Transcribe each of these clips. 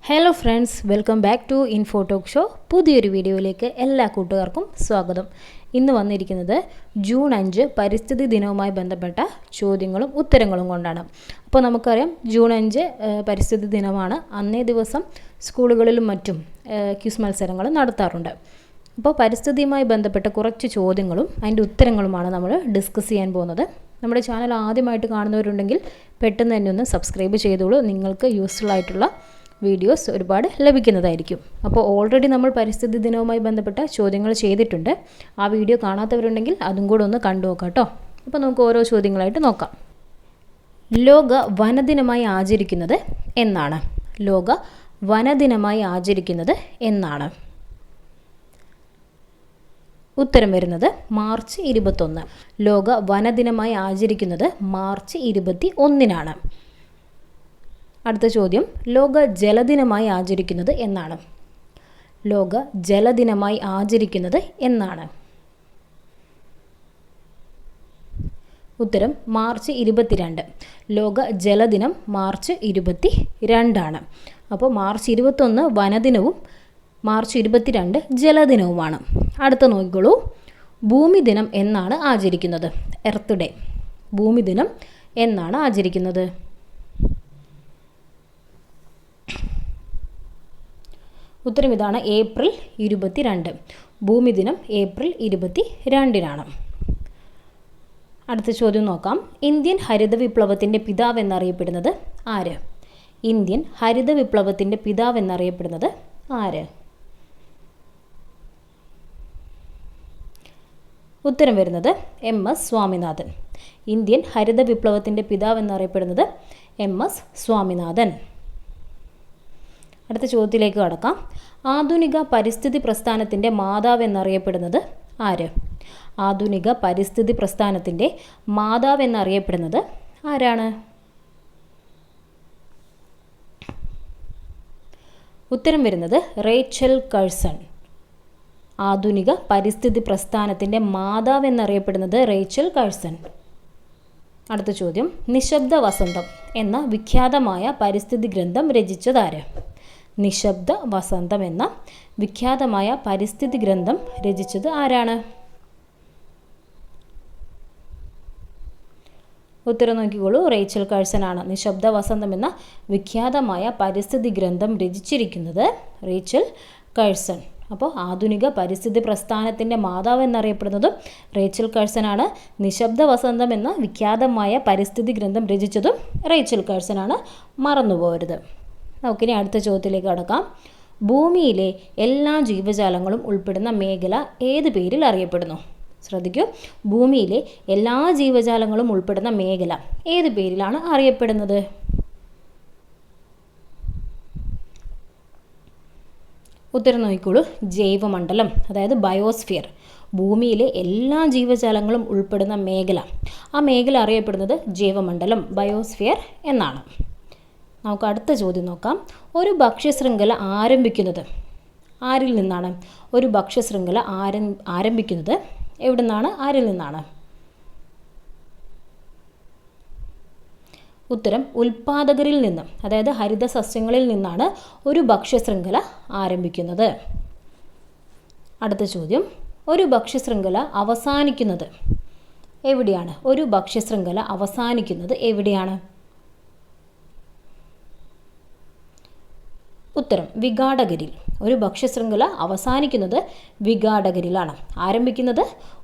Hello friends, welcome back to info talk show. പുതിയൊരു വീഡിയോയിലേക്ക് എല്ലാ കൂട്ടുകാർക്കും സ്വാഗതം. ഇന്ന് വന്നിരിക്കുന്നത് ജൂൺ 5 പരിസ്ഥിതി ദിനവുമായി ബന്ധപ്പെട്ട ചോദ്യങ്ങളും ഉത്തരങ്ങളും കൊണ്ടാണ്. അപ്പോൾ നമുക്കറിയാം, ജൂൺ 5 പരിസ്ഥിതി ദിനമാണ്. അന്നേ ദിവസം സ്കൂളുകളിലും മറ്റും ക്വിസ് മത്സരങ്ങൾ നടത്താറുണ്ട്. അപ്പോൾ പരിസ്ഥിതിയുമായി ബന്ധപ്പെട്ട കുറച്ച് ചോദ്യങ്ങളും അതിൻ്റെ ഉത്തരങ്ങളുമാണ് നമ്മൾ ഡിസ്കസ് ചെയ്യാൻ പോകുന്നത്. നമ്മുടെ ചാനൽ ആദ്യമായിട്ട് കാണുന്നവരുണ്ടെങ്കിൽ പെട്ടെന്ന് തന്നെ ഒന്ന് സബ്സ്ക്രൈബ് ചെയ്തോളൂ. നിങ്ങൾക്ക് യൂസ്ഫുൾ ആയിട്ടുള്ള വീഡിയോസ് ഒരുപാട് ലഭിക്കുന്നതായിരിക്കും. അപ്പോൾ ഓൾറെഡി നമ്മൾ പരിസ്ഥിതി ദിനവുമായി ബന്ധപ്പെട്ട ചോദ്യങ്ങൾ ചെയ്തിട്ടുണ്ട്. ആ വീഡിയോ കാണാത്തവരുണ്ടെങ്കിൽ അതും കൂടെ ഒന്ന് കണ്ടു നോക്കാം കേട്ടോ. അപ്പോൾ നമുക്ക് ഓരോ ചോദ്യങ്ങളായിട്ട് നോക്കാം. ലോക വനദിനമായി ആചരിക്കുന്നത് എന്നാണ്? ലോക വനദിനമായി ആചരിക്കുന്നത് എന്നാണ്? ഉത്തരം വരുന്നത് മാർച്ച് 21. ലോക വനദിനമായി ആചരിക്കുന്നത് മാർച്ച് 21-നാണ്. അടുത്ത ചോദ്യം, ലോക ജലദിനമായി ആചരിക്കുന്നത് എന്നാണ്? ലോക ജലദിനമായി ആചരിക്കുന്നത് എന്നാണ്? ഉത്തരം മാർച്ച് 22. ലോക ജലദിനം മാർച്ച് 22-ആണ്. അപ്പോൾ മാർച്ച് 21 വനദിനവും മാർച്ച് 22 ജലദിനവുമാണ്. അടുത്ത നോക്കിക്കോളൂ, ഭൂമി ദിനം എന്നാണ് ആചരിക്കുന്നത്? Earth day. ഭൂമി ദിനം എന്നാണ് ആചരിക്കുന്നത്? ഉത്തരം ഇതാണ്, ഏപ്രിൽ 22. ഭൂമി ദിനം ഏപ്രിൽ 22-നാണ്. അടുത്ത ചോദ്യം നോക്കാം. ഇന്ത്യൻ ഹരിത വിപ്ലവത്തിൻ്റെ പിതാവ് എന്നറിയപ്പെടുന്നത് ആര്? ഇന്ത്യൻ ഹരിത വിപ്ലവത്തിൻ്റെ പിതാവ് എന്നറിയപ്പെടുന്നത് ആര്? ഉത്തരം വരുന്നത് MS സ്വാമിനാഥൻ. ഇന്ത്യൻ ഹരിത വിപ്ലവത്തിൻ്റെ പിതാവ് എന്നറിയപ്പെടുന്നത് MS സ്വാമിനാഥൻ. അടുത്ത ചോദ്യത്തിലേക്ക് കടക്കാം. ആധുനിക പരിസ്ഥിതി പ്രസ്ഥാനത്തിൻ്റെ മാതാവ് എന്നറിയപ്പെടുന്നത് ആര്? ആധുനിക പരിസ്ഥിതി പ്രസ്ഥാനത്തിൻ്റെ മാതാവ് എന്നറിയപ്പെടുന്നത് ആരാണ്? ഉത്തരം വരുന്നത് റേച്ചൽ കഴ്സൺ. ആധുനിക പരിസ്ഥിതി പ്രസ്ഥാനത്തിൻ്റെ മാതാവ് എന്നറിയപ്പെടുന്നത് റേച്ചൽ കഴ്സൺ. അടുത്ത ചോദ്യം, നിശബ്ദ വസന്തം എന്ന വിഖ്യാതമായ പരിസ്ഥിതി ഗ്രന്ഥം രചിച്ചതാര്? നിശബ്ദ വസന്തം എന്ന വിഖ്യാതമായ പരിസ്ഥിതി ഗ്രന്ഥം രചിച്ചത് ആരാണ്? ഉത്തരം നോക്കിക്കോളൂ, റേച്ചൽ കഴ്സൺ ആണ്. നിശബ്ദ വസന്തം എന്ന വിഖ്യാതമായ പരിസ്ഥിതി ഗ്രന്ഥം രചിച്ചിരിക്കുന്നത് റേച്ചൽ കഴ്സൺ. അപ്പോൾ ആധുനിക പരിസ്ഥിതി പ്രസ്ഥാനത്തിൻ്റെ മാതാവ് എന്നറിയപ്പെടുന്നതും റേച്ചൽ കഴ്സൺ ആണ്. നിശബ്ദ വസന്തം എന്ന വിഖ്യാതമായ പരിസ്ഥിതി ഗ്രന്ഥം രചിച്ചതും റേച്ചൽ കഴ്സൺ ആണ്. മറന്നുപോകരുത്. നമുക്കിനി അടുത്ത ചോദ്യത്തിലേക്ക് കടക്കാം. ഭൂമിയിലെ എല്ലാ ജീവജാലങ്ങളും ഉൾപ്പെടുന്ന മേഖല ഏത് പേരിൽ അറിയപ്പെടുന്നു? ശ്രദ്ധിക്കൂ, ഭൂമിയിലെ എല്ലാ ജീവജാലങ്ങളും ഉൾപ്പെടുന്ന മേഖല ഏത് പേരിലാണ് അറിയപ്പെടുന്നത്? ഉത്തരം നോക്കിക്കോളൂ, ജൈവമണ്ഡലം, അതായത് ബയോസ്ഫിയർ. ഭൂമിയിലെ എല്ലാ ജീവജാലങ്ങളും ഉൾപ്പെടുന്ന മേഖല, ആ മേഖല അറിയപ്പെടുന്നത് ജൈവമണ്ഡലം, ബയോസ്ഫിയർ എന്നാണ്. നമുക്ക് അടുത്ത ചോദ്യം നോക്കാം. ഒരു ഭക്ഷ്യശൃംഖല ആരംഭിക്കുന്നത് ആരിൽ നിന്നാണ്? ഒരു ഭക്ഷ്യശൃംഖല ആരംഭിക്കുന്നത് എവിടെ നിന്നാണ്? ആരിൽ നിന്നാണ്? ഉത്തരം ഉൽപാദകരിൽ നിന്നും, അതായത് ഹരിത സസ്യങ്ങളിൽ നിന്നാണ് ഒരു ഭക്ഷ്യശൃംഖല ആരംഭിക്കുന്നത്. അടുത്ത ചോദ്യം, ഒരു ഭക്ഷ്യശൃംഖല അവസാനിക്കുന്നത് എവിടെയാണ്? ഒരു ഭക്ഷ്യശൃംഖല അവസാനിക്കുന്നത് എവിടെയാണ്? ഉത്തരം വിഘാടകരിൽ. ഒരു ഭക്ഷ്യശൃംഖല അവസാനിക്കുന്നത് വിഘാടകരിലാണ്. ആരംഭിക്കുന്നത്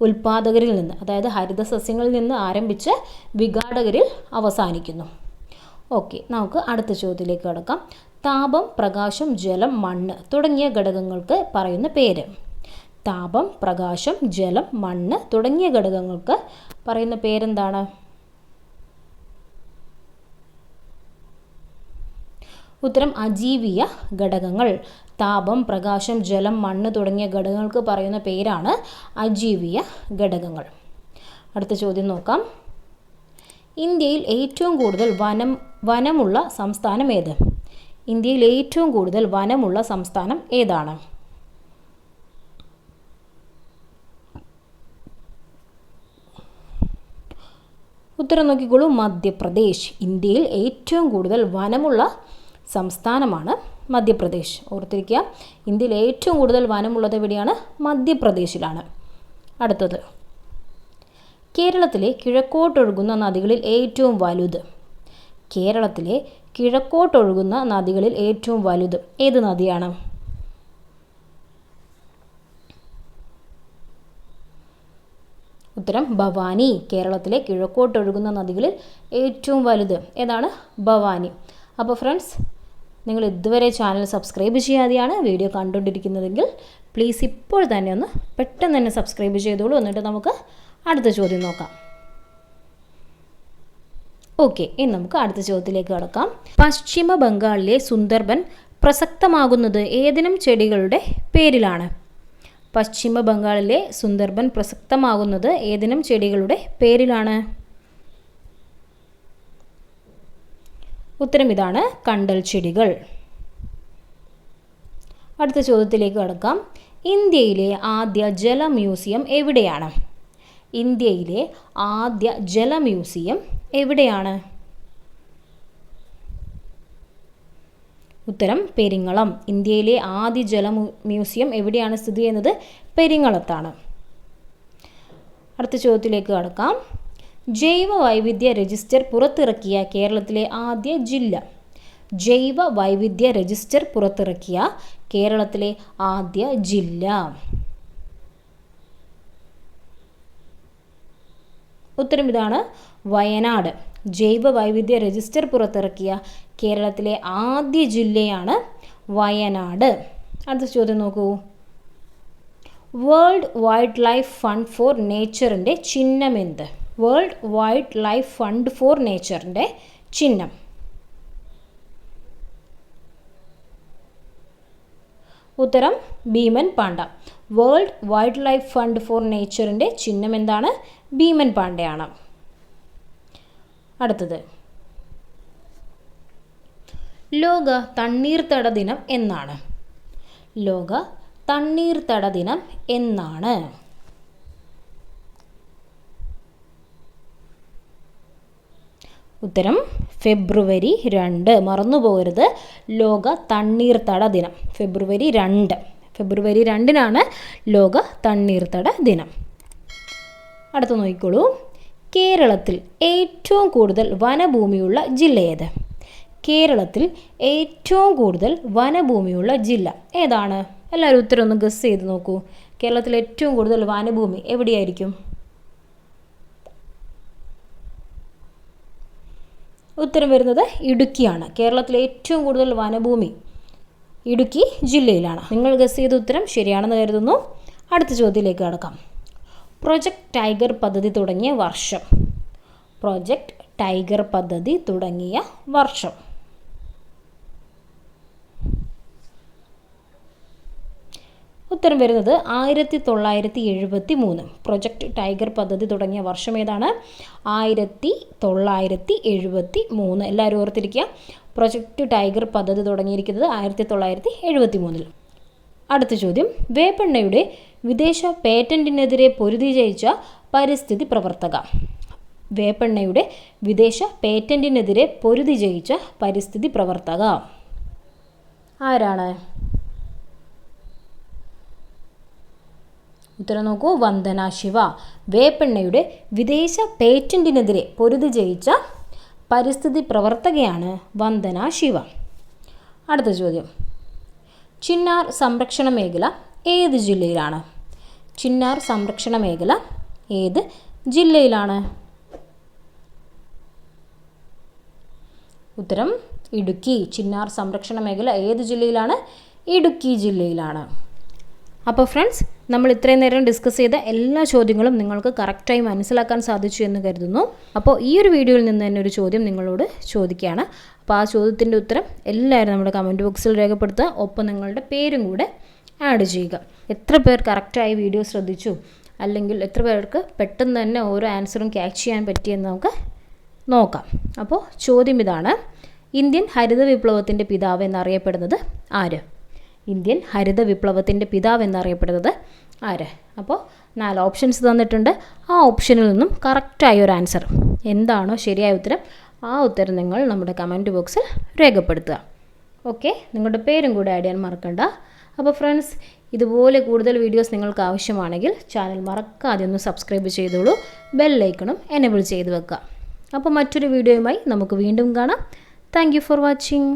ഉൽപാദകരിൽ നിന്ന്, അതായത് ഹരിത സസ്യങ്ങളിൽ നിന്ന് ആരംഭിച്ച് വിഘാടകരിൽ അവസാനിക്കുന്നു. ഓക്കെ, നമുക്ക് അടുത്ത ചോദ്യത്തിലേക്ക് കടക്കാം. താപം, പ്രകാശം, ജലം, മണ്ണ് തുടങ്ങിയ ഘടകങ്ങൾക്ക് പറയുന്ന പേര്? താപം, പ്രകാശം, ജലം, മണ്ണ് തുടങ്ങിയ ഘടകങ്ങൾക്ക് പറയുന്ന പേരെന്താണ്? ഉത്തരം അജീവീയ ഘടകങ്ങൾ. താപം, പ്രകാശം, ജലം, മണ്ണ് തുടങ്ങിയ ഘടകങ്ങൾക്ക് പറയുന്ന പേരാണ് അജീവീയ ഘടകങ്ങൾ. അടുത്ത ചോദ്യം നോക്കാം. ഇന്ത്യയിൽ ഏറ്റവും കൂടുതൽ വനമുള്ള സംസ്ഥാനം ഏത്? ഇന്ത്യയിൽ ഏറ്റവും കൂടുതൽ വനമുള്ള സംസ്ഥാനം ഏതാണ്? ഉത്തരം നോക്കിക്കോളൂ, മധ്യപ്രദേശ്. ഇന്ത്യയിൽ ഏറ്റവും കൂടുതൽ വനമുള്ള സംസ്ഥാനമാണ് മധ്യപ്രദേശ്. ഓർത്തിരിക്കുക, ഇന്ത്യയിൽ ഏറ്റവും കൂടുതൽ വനമുള്ളത് എവിടെയാണ്? മധ്യപ്രദേശിലാണ്. അടുത്തത്, കേരളത്തിലെ കിഴക്കോട്ടൊഴുകുന്ന നദികളിൽ ഏറ്റവും വലുത്. കേരളത്തിലെ കിഴക്കോട്ടൊഴുകുന്ന നദികളിൽ ഏറ്റവും വലുത് ഏത് നദിയാണ്? ഉത്തരം ഭവാനി. കേരളത്തിലെ കിഴക്കോട്ടൊഴുകുന്ന നദികളിൽ ഏറ്റവും വലുത് ഏതാണ്? ഭവാനി. അപ്പോൾ ഫ്രണ്ട്സ്, നിങ്ങൾ ഇതുവരെ ചാനൽ സബ്സ്ക്രൈബ് ചെയ്യാതെയാണ് വീഡിയോ കണ്ടുകൊണ്ടിരിക്കുന്നതെങ്കിൽ പ്ലീസ് ഇപ്പോൾ തന്നെ ഒന്ന് പെട്ടെന്ന് തന്നെ സബ്സ്ക്രൈബ് ചെയ്തോളൂ. എന്നിട്ട് നമുക്ക് അടുത്ത ചോദ്യം നോക്കാം. ഓക്കെ, ഇനി നമുക്ക് അടുത്ത ചോദ്യത്തിലേക്ക് കടക്കാം. പശ്ചിമ ബംഗാളിലെ സുന്ദർബൻ പ്രസക്തമാകുന്നത് ഏതിനം ചെടികളുടെ പേരിലാണ്? പശ്ചിമ ബംഗാളിലെ സുന്ദർബൻ പ്രസക്തമാകുന്നത് ഏതിനം ചെടികളുടെ പേരിലാണ്? ഉത്തരം ഇതാണ്, കണ്ടൽ ചെടികൾ. അടുത്ത ചോദ്യത്തിലേക്ക് കടക്കാം. ഇന്ത്യയിലെ ആദ്യ ജല മ്യൂസിയം എവിടെയാണ്? ഇന്ത്യയിലെ ആദ്യ ജല മ്യൂസിയം എവിടെയാണ്? ഉത്തരം പെരിങ്ങളം. ഇന്ത്യയിലെ ആദ്യ ജല മ്യൂസിയം എവിടെയാണ് സ്ഥിതി ചെയ്യുന്നത്? പെരിങ്ങളത്താണ്. അടുത്ത ചോദ്യത്തിലേക്ക് കടക്കാം. ജൈവ വൈവിധ്യ രജിസ്റ്റർ പുറത്തിറക്കിയ കേരളത്തിലെ ആദ്യ ജില്ല. ജൈവ വൈവിധ്യ രജിസ്റ്റർ പുറത്തിറക്കിയ കേരളത്തിലെ ആദ്യ ജില്ല. ഉത്തരം ഇതാണ്, വയനാട്. ജൈവ വൈവിധ്യ രജിസ്റ്റർ പുറത്തിറക്കിയ കേരളത്തിലെ ആദ്യ ജില്ലയാണ് വയനാട്. അടുത്ത ചോദ്യം നോക്കൂ. World wildlife fund for നേച്ചറിൻ്റെ ചിഹ്നം എന്ത്? World wildlife fund for നേച്ചറിൻ്റെ ചിഹ്നം. ഉത്തരം ഭീമൻ panda. World wildlife fund for നേച്ചറിൻ്റെ ചിഹ്നം എന്താണ്? ഭീമൻ പാണ്ടയാണ്. അടുത്തത്, ലോക തണ്ണീർത്തട ദിനം എന്നാണ്? ലോക തണ്ണീർത്തട ദിനം എന്നാണ്? ഉത്തരം ഫെബ്രുവരി 2. മറന്നുപോകരുത്, ലോക തണ്ണീർത്തട ദിനം ഫെബ്രുവരി 2. ഫെബ്രുവരി 2-നാണ് ലോക തണ്ണീർത്തട ദിനം. അടുത്ത നോക്കിക്കോളൂ. കേരളത്തിൽ ഏറ്റവും കൂടുതൽ വനഭൂമിയുള്ള ജില്ല ഏത്? കേരളത്തിൽ ഏറ്റവും കൂടുതൽ വനഭൂമിയുള്ള ജില്ല ഏതാണ്? എല്ലാവരും ഉത്തരം ഒന്ന് ഗസ് ചെയ്ത് നോക്കൂ. കേരളത്തിൽ ഏറ്റവും കൂടുതൽ വനഭൂമി എവിടെയായിരിക്കും? ഉത്തരം വരുന്നത് ഇടുക്കിയാണ്. കേരളത്തിലെ ഏറ്റവും കൂടുതൽ വനഭൂമി ഇടുക്കി ജില്ലയിലാണ്. നിങ്ങൾ ഗസ് ചെയ്ത ഉത്തരം ശരിയാണെന്ന് കരുതുന്നു. അടുത്ത ചോദ്യത്തിലേക്ക് കടക്കാം. പ്രൊജക്റ്റ് ടൈഗർ പദ്ധതി തുടങ്ങിയ വർഷം. പ്രൊജക്റ്റ് ടൈഗർ പദ്ധതി തുടങ്ങിയ വർഷം. ഉത്തരം വരുന്നത് 1973. പ്രൊജക്റ്റ് ടൈഗർ പദ്ധതി തുടങ്ങിയ വർഷം ഏതാണ്? 1973. എല്ലാവരും ഓർത്തിരിക്കുക, പ്രൊജക്റ്റ് ടൈഗർ പദ്ധതി തുടങ്ങിയിരിക്കുന്നത് 1973. അടുത്ത ചോദ്യം. വേപ്പെണ്ണയുടെ വിദേശ പേറ്റന്റിനെതിരെ പൊരുതി ജയിച്ച പരിസ്ഥിതി പ്രവർത്തക. വേപ്പെണ്ണയുടെ വിദേശ പേറ്റന്റിനെതിരെ പൊരുതി ജയിച്ച പരിസ്ഥിതി പ്രവർത്തക ആരാണ്? ഉത്തരം നോക്കൂ, വന്ദന ശിവ. വേപ്പെണ്ണയുടെ വിദേശ പേറ്റന്റിനെതിരെ പൊരുതി ജയിച്ച പരിസ്ഥിതി പ്രവർത്തകയാണ് വന്ദന ശിവ. അടുത്ത ചോദ്യം. ചിന്നാർ സംരക്ഷണ മേഖല ഏത് ജില്ലയിലാണ്? ചിന്നാർ സംരക്ഷണ മേഖല ഏത് ജില്ലയിലാണ്? ഉത്തരം ഇടുക്കി. ചിന്നാർ സംരക്ഷണ മേഖല ഏത് ജില്ലയിലാണ്? ഇടുക്കി ജില്ലയിലാണ്. അപ്പോൾ ഫ്രണ്ട്സ്, നമ്മൾ ഇത്രയും നേരം ഡിസ്കസ് ചെയ്ത എല്ലാ ചോദ്യങ്ങളും നിങ്ങൾക്ക് കറക്റ്റായി മനസ്സിലാക്കാൻ സാധിച്ചു എന്ന് കരുതുന്നു. അപ്പോൾ ഈ ഒരു വീഡിയോയിൽ നിന്ന് തന്നെ ഒരു ചോദ്യം നിങ്ങളോട് ചോദിക്കുകയാണ്. അപ്പോൾ ആ ചോദ്യത്തിൻ്റെ ഉത്തരം എല്ലാവരും നമ്മുടെ കമൻറ്റ് ബോക്സിൽ രേഖപ്പെടുത്തുക. ഒപ്പം നിങ്ങളുടെ പേരും കൂടെ ആഡ് ചെയ്യുക. എത്ര പേർ കറക്റ്റായി വീഡിയോ ശ്രദ്ധിച്ചു, അല്ലെങ്കിൽ എത്ര പേർക്ക് പെട്ടെന്ന് തന്നെ ഓരോ ആൻസറും ക്യാച്ച് ചെയ്യാൻ പറ്റിയെന്ന് നമുക്ക് നോക്കാം. അപ്പോൾ ചോദ്യം ഇതാണ്. ഇന്ത്യൻ ഹരിത വിപ്ലവത്തിൻ്റെ പിതാവ് എന്നറിയപ്പെടുന്നത് ആര്? ഇന്ത്യൻ ഹരിത വിപ്ലവത്തിൻ്റെ പിതാവ് എന്നറിയപ്പെടുന്നത് ആര്? അപ്പോൾ 4 ഓപ്ഷൻസ് തന്നിട്ടുണ്ട്. ആ ഓപ്ഷനിൽ നിന്നും കറക്റ്റായ ഒരു ആൻസർ എന്താണോ ശരിയായ ഉത്തരം, ആ ഉത്തരം നിങ്ങൾ നമ്മുടെ കമൻറ്റ് ബോക്സിൽ രേഖപ്പെടുത്തുക. ഓക്കെ, നിങ്ങളുടെ പേരും കൂടെ ആഡ് ചെയ്യാൻ മറക്കണ്ട. അപ്പോൾ ഫ്രണ്ട്സ്, ഇതുപോലെ കൂടുതൽ വീഡിയോസ് നിങ്ങൾക്ക് ആവശ്യമാണെങ്കിൽ ചാനൽ മറക്കാതെ ഒന്ന് സബ്സ്ക്രൈബ് ചെയ്തോളൂ. ബെല്ലൈക്കണും എനേബിൾ ചെയ്ത് വെക്കുക. അപ്പോൾ മറ്റൊരു വീഡിയോയുമായി നമുക്ക് വീണ്ടും കാണാം. Thank you for watching.